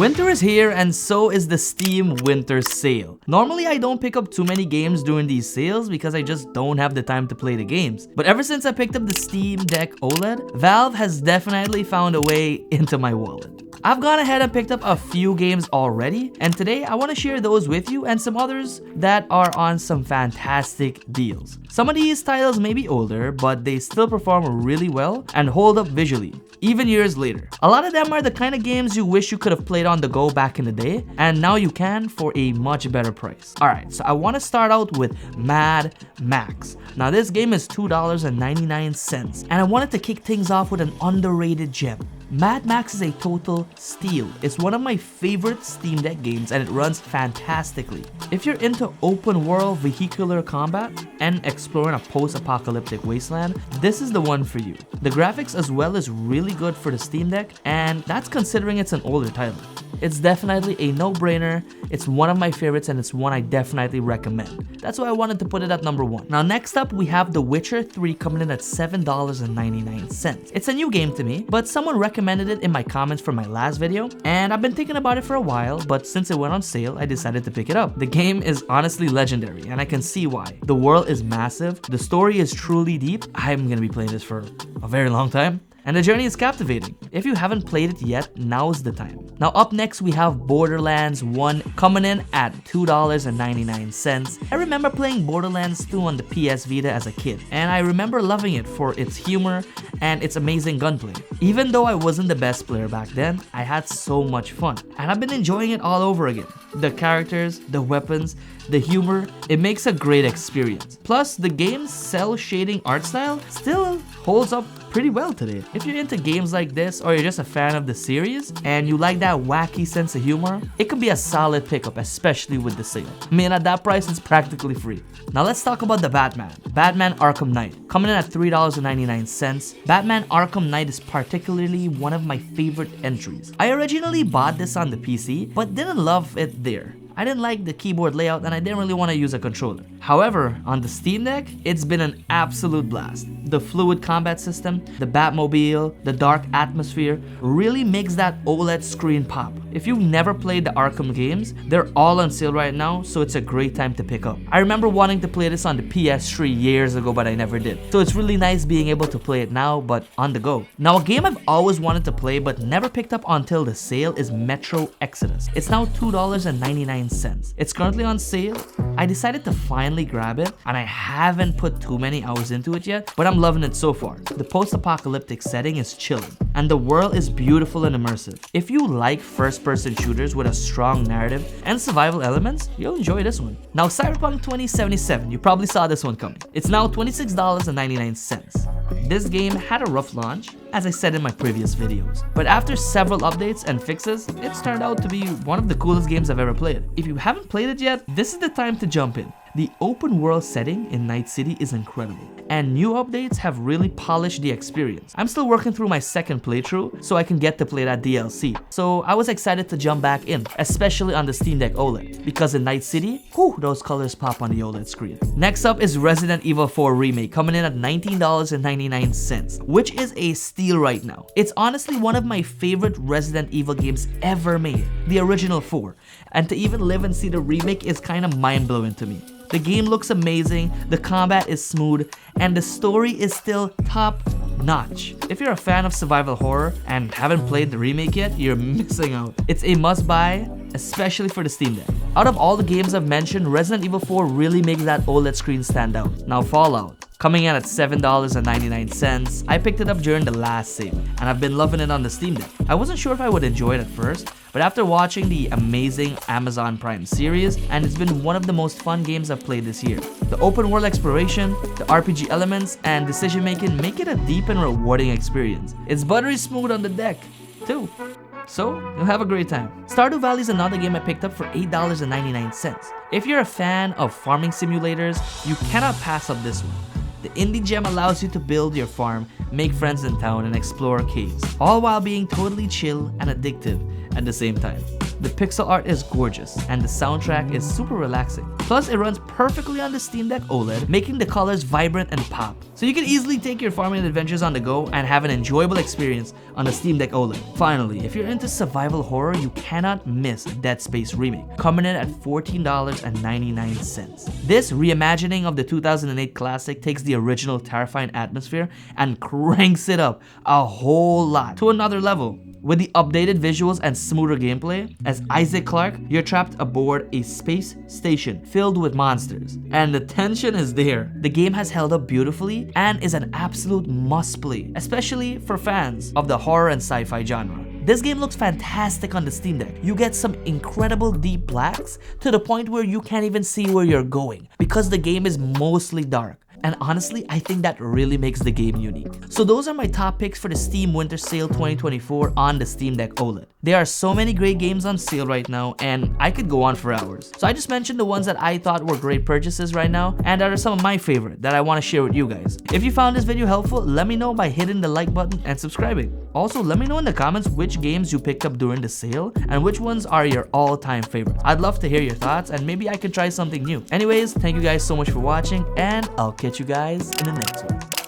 Winter is here and so is the Steam Winter Sale. Normally I don't pick up too many games during these sales because I just don't have the time to play the games. But ever since I picked up the Steam Deck OLED, Valve has definitely found a way into my wallet. I've gone ahead and picked up a few games already, and today I want to share those with you and some others that are on some fantastic deals. Some of these titles may be older, but they still perform really well and hold up visually, even years later. A lot of them are the kind of games you wish you could have played on the go back in the day, and now you can for a much better price. Alright, so I want to start out with Mad Max. Now this game is $2.99, and I wanted to kick things off with an underrated gem. Mad Max is a total steal. It's one of my favorite Steam Deck games and it runs fantastically. If you're into open world vehicular combat and exploring a post-apocalyptic wasteland, this is the one for you. The graphics as well is really good for the Steam Deck, and that's considering it's an older title. It's definitely a no-brainer, it's one of my favorites, and it's one I definitely recommend. That's why I wanted to put it at number 1. Now next up we have The Witcher 3 coming in at $7.99. It's a new game to me, but someone recommended it in my comments from my last video, and I've been thinking about it for a while, but since it went on sale, I decided to pick it up. The game is honestly legendary, and I can see why. The world is massive, the story is truly deep. I'm gonna be playing this for a very long time. And the journey is captivating. If you haven't played it yet, now's the time. Now up next we have Borderlands 1 coming in at $2.99. I remember playing Borderlands 2 on the PS Vita as a kid, and I remember loving it for its humor and its amazing gunplay. Even though I wasn't the best player back then, I had so much fun, and I've been enjoying it all over again. The characters, the weapons, the humor, it makes a great experience. Plus, the game's cell shading art style still holds up pretty well today. If you're into games like this, or you're just a fan of the series and you like that wacky sense of humor, it could be a solid pickup, especially with the sale. I mean, at that price, it's practically free. Now let's talk about the Batman Arkham Knight, coming in at $3.99. Batman Arkham Knight is particularly one of my favorite entries. I originally bought this on the PC, but didn't love it there. I didn't like the keyboard layout and I didn't really want to use a controller. However, on the Steam Deck, it's been an absolute blast. The fluid combat system, the Batmobile, the dark atmosphere really makes that OLED screen pop. If you've never played the Arkham games, they're all on sale right now, so it's a great time to pick up. I remember wanting to play this on the PS3 years ago, but I never did. So it's really nice being able to play it now, but on the go. Now a game I've always wanted to play but never picked up until the sale is Metro Exodus. It's now $2.99. It's currently on sale. I decided to finally grab it, and I haven't put too many hours into it yet, but I'm loving it so far. The post-apocalyptic setting is chilling, and the world is beautiful and immersive. If you like first-person shooters with a strong narrative and survival elements, you'll enjoy this one. Now Cyberpunk 2077, you probably saw this one coming. It's now $26.99. This game had a rough launch, as I said in my previous videos, but after several updates and fixes, it's turned out to be one of the coolest games I've ever played. If you haven't played it yet, this is the time to jump in. The open world setting in Night City is incredible, and new updates have really polished the experience. I'm still working through my second playthrough so I can get to play that DLC. So I was excited to jump back in, especially on the Steam Deck OLED, because in Night City, whew, those colors pop on the OLED screen. Next up is Resident Evil 4 Remake, coming in at $19.99, which is a steal right now. It's honestly one of my favorite Resident Evil games ever made, the original 4, and to even live and see the remake is kind of mind-blowing to me. The game looks amazing, the combat is smooth, and the story is still top-notch. If you're a fan of survival horror and haven't played the remake yet, you're missing out. It's a must-buy, especially for the Steam Deck. Out of all the games I've mentioned, Resident Evil 4 really makes that OLED screen stand out. Now Fallout, coming in at $7.99. I picked it up during the last sale, and I've been loving it on the Steam Deck. I wasn't sure if I would enjoy it at first, but after watching the amazing Amazon Prime series, and it's been one of the most fun games I've played this year. The open world exploration, the RPG elements, and decision making make it a deep and rewarding experience. It's buttery smooth on the deck, too. So, you'll have a great time. Stardew Valley is another game I picked up for $8.99. If you're a fan of farming simulators, you cannot pass up this one. The indie gem allows you to build your farm, make friends in town, and explore caves, all while being totally chill and addictive at the same time. The pixel art is gorgeous, and the soundtrack is super relaxing. Plus, it runs perfectly on the Steam Deck OLED, making the colors vibrant and pop. So you can easily take your farming adventures on the go and have an enjoyable experience on the Steam Deck OLED. Finally, if you're into survival horror, you cannot miss Dead Space Remake, coming in at $14.99. This reimagining of the 2008 classic takes the original terrifying atmosphere and cranks it up a whole lot to another level. With the updated visuals and smoother gameplay, as Isaac Clarke, you're trapped aboard a space station filled with monsters. And the tension is there. The game has held up beautifully and is an absolute must play, especially for fans of the horror and sci-fi genre. This game looks fantastic on the Steam Deck. You get some incredible deep blacks to the point where you can't even see where you're going because the game is mostly dark. And honestly, I think that really makes the game unique. So those are my top picks for the Steam Winter Sale 2024 on the Steam Deck OLED. There are so many great games on sale right now, and I could go on for hours. So I just mentioned the ones that I thought were great purchases right now, and that are some of my favorite that I want to share with you guys. If you found this video helpful, let me know by hitting the like button and subscribing. Also, let me know in the comments which games you picked up during the sale and which ones are your all-time favorites. I'd love to hear your thoughts, and maybe I could try something new. Anyways, thank you guys so much for watching, and I'll catch you guys in the next one.